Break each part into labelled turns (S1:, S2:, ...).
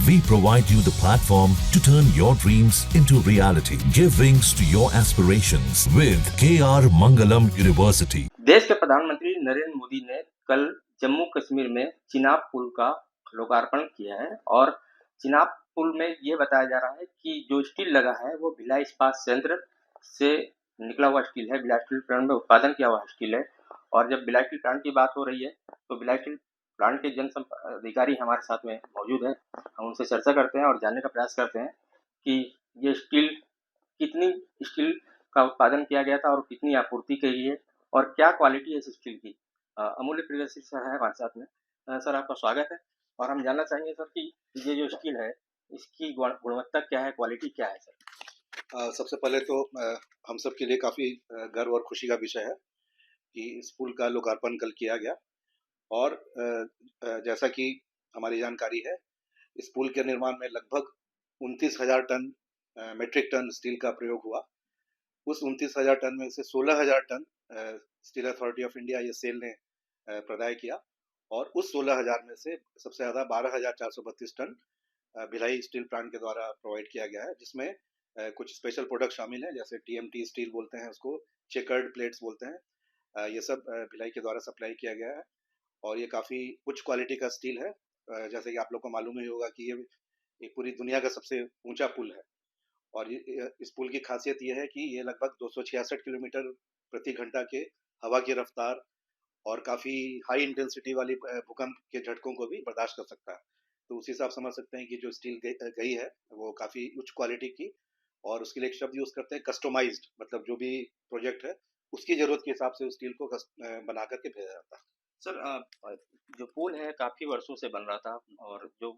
S1: We provide you the platform to turn your dreams into reality. Give wings to your aspirations with KR Mangalam University.
S2: देश के प्रधानमंत्री नरेंद्र मोदी ने कल जम्मू कश्मीर में चिनाब पुल का लोकार्पण किया है और चिनाब पुल में ये बताया जा रहा है कि जो स्टील लगा है वो भिलाई इस्पात संयंत्र से निकला हुआ स्टील है, भिलाई स्टील प्लांट में उत्पादन किया हुआ स्टील है। और जब भिलाई स्टील प्लांट की बात हो रही है तो भिलाई स्टील प्लांट के जनसंपर्क अधिकारी हमारे साथ में मौजूद है। हम उनसे चर्चा करते हैं और जानने का प्रयास करते हैं कि ये कितनी स्टील का उत्पादन किया गया था और कितनी आपूर्ति की है और क्या क्वालिटी है इस स्टील की। अमूल्य प्रियदर्शी सर है हमारे साथ में। सर आपका स्वागत है और हम जानना चाहेंगे सर कि ये जो स्टील है इसकी गुणवत्ता क्या है, क्वालिटी क्या है सर?
S3: सबसे पहले तो हम सब के लिए काफ़ी गर्व और खुशी का विषय है कि इस पुल का लोकार्पण कल किया गया और जैसा कि हमारी जानकारी है इस पुल के निर्माण में लगभग 29,000 टन मेट्रिक टन स्टील का प्रयोग हुआ। उस 29,000 टन में से 16,000 ton Steel Authority of India या सेल ने प्रदाय किया और उस 16,000 में से सबसे ज़्यादा 12,432 टन भिलाई स्टील प्लांट के द्वारा प्रोवाइड किया गया है, जिसमें कुछ स्पेशल प्रोडक्ट शामिल हैं जैसे TMT स्टील बोलते हैं उसको, चेकर्ड प्लेट्स बोलते हैं। ये सब भिलाई के द्वारा सप्लाई किया गया है और ये काफ़ी उच्च क्वालिटी का स्टील है। जैसे कि आप लोग को मालूम ही होगा कि ये पूरी दुनिया का सबसे ऊंचा पुल है और इस पुल की खासियत ये है कि ये लगभग 266 किलोमीटर प्रति घंटा के हवा की रफ्तार और काफ़ी हाई इंटेंसिटी वाली भूकंप के झटकों को भी बर्दाश्त कर सकता है। तो उसी से आप समझ सकते हैं कि जो स्टील गई है वो काफ़ी उच्च क्वालिटी की और उसके लिए एक शब्द यूज़ करते हैं कस्टमाइज्ड, मतलब जो भी प्रोजेक्ट है उसकी ज़रूरत के हिसाब से उस स्टील को बना करके भेजा जाता है।
S2: सर जो पुल है काफ़ी वर्षों से बन रहा था और जो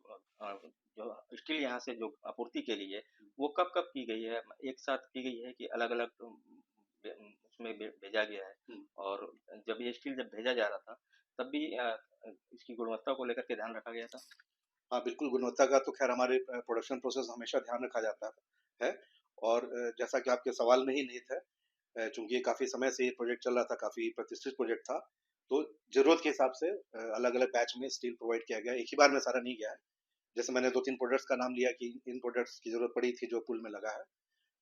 S2: स्टील यहाँ से जो आपूर्ति के लिए वो कब की गई है? एक साथ की गई है कि अलग-अलग उसमें भेजा गया है? और जब ये स्टील भेजा जा रहा था तब भी इसकी गुणवत्ता को लेकर के ध्यान रखा गया था?
S3: हाँ, बिल्कुल गुणवत्ता का तो खैर हमारे प्रोडक्शन प्रोसेस हमेशा ध्यान रखा जाता है और जैसा कि आपके सवाल में ही निहित है, चूंकि काफ़ी समय से ये प्रोजेक्ट चल रहा था, काफ़ी प्रतिष्ठित प्रोजेक्ट था, तो ज़रूरत के हिसाब से अलग अलग बैच में स्टील प्रोवाइड किया गया। एक ही बार में सारा नहीं गया है। जैसे मैंने 2-3 प्रोडक्ट्स का नाम लिया कि इन प्रोडक्ट्स की ज़रूरत पड़ी थी जो पुल में लगा है,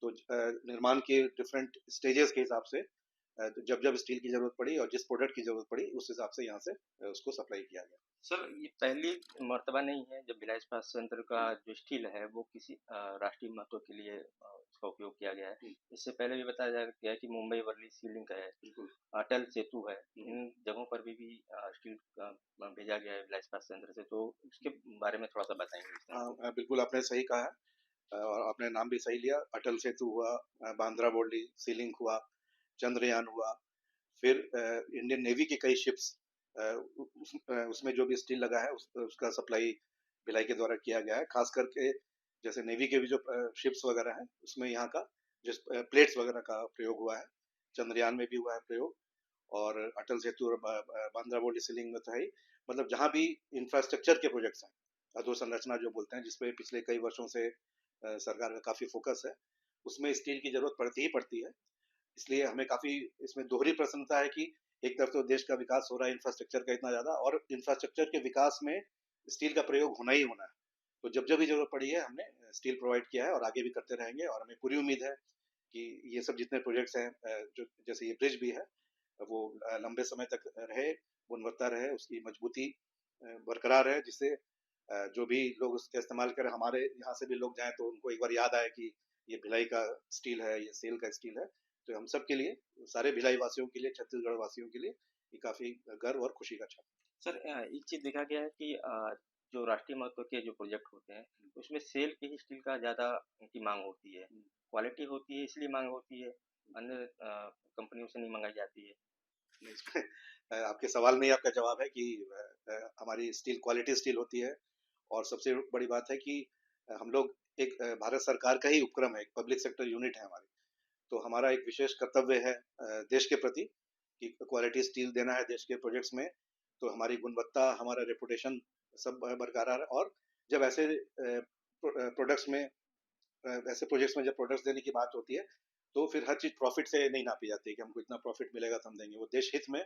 S3: तो निर्माण के डिफरेंट स्टेजेस के हिसाब से जब स्टील की ज़रूरत पड़ी और जिस प्रोडक्ट की ज़रूरत पड़ी उस हिसाब से यहाँ से उसको सप्लाई किया गया।
S2: सर ये पहली मर्तबा नहीं है जब भिलाई इस्पात संयंत्र का जो स्टील है वो किसी राष्ट्रीय महत्व के लिए उसका उपयोग किया गया है। इससे पहले भी बताया जा गया है कि मुंबई वर्ली सी लिंक है, अटल सेतु है, इन जगहों पर भी स्टील भेजा गया है भिलाई इस्पात संयंत्र से, तो उसके बारे में थोड़ा सा बताएंगे?
S3: हाँ, बिल्कुल आपने सही कहा है और आपने नाम भी सही लिया। अटल सेतु हुआ, बांद्रा बोर्डली सी लिंक हुआ, चंद्रयान हुआ, फिर इंडियन नेवी की कई शिप्स उसमें जो भी स्टील लगा है उसका सप्लाई भिलाई के द्वारा किया गया है। खास करके जैसे नेवी के भी जो शिप्स वगैरह हैं उसमें यहाँ का जो प्लेट्स वगैरह का प्रयोग हुआ है। चंद्रयान में भी हुआ है प्रयोग और अटल सेतु और बांद्रा बोर्डली सी लिंक में तो है ही। मतलब जहाँ भी इंफ्रास्ट्रक्चर के प्रोजेक्ट्स हैं, अधोसंरचना जो बोलते हैं, जिसपे पिछले कई वर्षों से सरकार का काफ़ी फोकस है, उसमें स्टील की ज़रूरत पड़ती ही पड़ती है। इसलिए हमें काफ़ी इसमें दोहरी प्रसन्नता है कि एक तरफ तो देश का विकास हो रहा है इंफ्रास्ट्रक्चर का इतना ज़्यादा और इंफ्रास्ट्रक्चर के विकास में स्टील का प्रयोग होना ही होना है। तो जब भी ज़रूरत पड़ी है हमने स्टील प्रोवाइड किया है और आगे भी करते रहेंगे और हमें पूरी उम्मीद है कि ये सब जितने प्रोजेक्ट्स हैं, जो जैसे ये ब्रिज भी है, वो लंबे समय तक रहे, गुणवत्ता रहे, उसकी मजबूती बरकरार है, जिससे जो भी लोग उसका इस्तेमाल करें, हमारे यहाँ से भी लोग जाएं तो उनको एक बार याद आए कि ये भिलाई का स्टील है, ये सेल का स्टील है। तो हम सब के लिए, सारे भिलाई वासियों के लिए, छत्तीसगढ़ वासियों के लिए ये काफ़ी गर्व और खुशी का क्षण।
S2: सर एक चीज़ देखा गया है कि जो राष्ट्रीय महत्व के जो प्रोजेक्ट होते हैं उसमें सेल के ही स्टील का ज़्यादा की मांग होती है, क्वालिटी होती है इसलिए मांग होती है, अन्य कंपनियों से नहीं मंगाई जाती है।
S3: इसमें आपके सवाल में ही आपका जवाब है कि हमारी स्टील क्वालिटी स्टील होती है और सबसे बड़ी बात है कि हम लोग एक भारत सरकार का ही उपक्रम है, एक पब्लिक सेक्टर यूनिट है हमारी। तो हमारा एक विशेष कर्तव्य है देश के प्रति कि क्वालिटी स्टील देना है देश के प्रोजेक्ट्स में। तो हमारी गुणवत्ता, हमारा रेपुटेशन सब बरकरार है और जब ऐसे प्रोडक्ट्स में ऐसे प्रोजेक्ट्स में जब प्रोडक्ट्स देने की बात होती है तो फिर हर चीज़ प्रॉफिट से नहीं नापी जाती है कि हमको इतना प्रॉफिट मिलेगा तो हम देंगे। वो देश हित में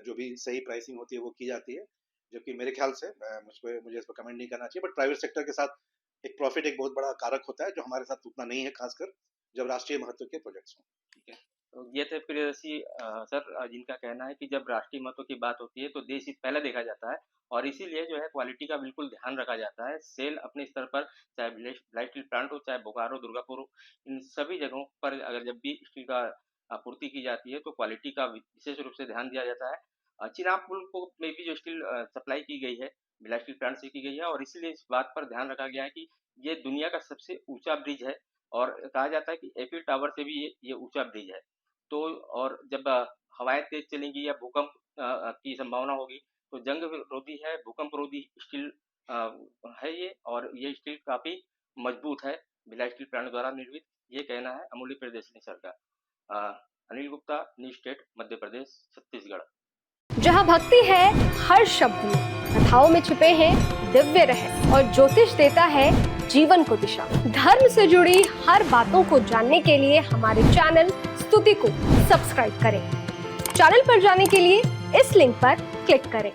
S3: जो भी सही प्राइसिंग होती है वो की जाती है जबकि मेरे ख्याल से मुझे इस पर कमेंट नहीं करना चाहिए, बट प्राइवेट सेक्टर के साथ एक प्रॉफिट एक बहुत बड़ा कारक होता है, जो हमारे साथ उतना नहीं है, खासकर जब राष्ट्रीय महत्व के प्रोजेक्ट्स हों।
S2: ठीक है, तो ये थे प्रियदर्शी सर, जिनका कहना है कि जब राष्ट्रीय महत्व की बात होती है तो देश हित पहले देखा जाता है, और इसीलिए जो है क्वालिटी का बिल्कुल ध्यान रखा जाता है। सेल अपने स्तर पर, चाहे ब्लाइट स्टील प्लांट हो, चाहे बोकारो, दुर्गापुर, इन सभी जगहों पर अगर जब भी स्टील का आपूर्ति की जाती है तो क्वालिटी का विशेष रूप से ध्यान दिया जाता है। चिनाब पुल को में भी जो स्टील सप्लाई की गई है, भिलाई स्टील प्लांट से की गई है, और इसीलिए इस बात पर ध्यान रखा गया है कि ये दुनिया का सबसे ऊंचा ब्रिज है, और कहा जाता है कि एफिल टावर से भी ये ऊंचा ब्रिज है। तो और जब हवाएं तेज चलेंगी या भूकंप की संभावना होगी तो जंग रोधी है, भूकंप रोधी स्टील है ये, और ये स्टील काफी मजबूत है, भिलाई स्टील प्लांट द्वारा निर्मित। ये कहना है अमूल्य प्रियदर्शनी सर का। Anil Gupta, news state, Madhya Pradesh, Chhattisgarh.
S4: जहाँ भक्ति है हर शब्द में, कथाओं में छुपे हैं दिव्य रहस्य, और ज्योतिष देता है जीवन को दिशा। धर्म से जुड़ी हर बातों को जानने के लिए हमारे चैनल स्तुति को सब्सक्राइब करें। चैनल पर जाने के लिए इस लिंक पर क्लिक करें।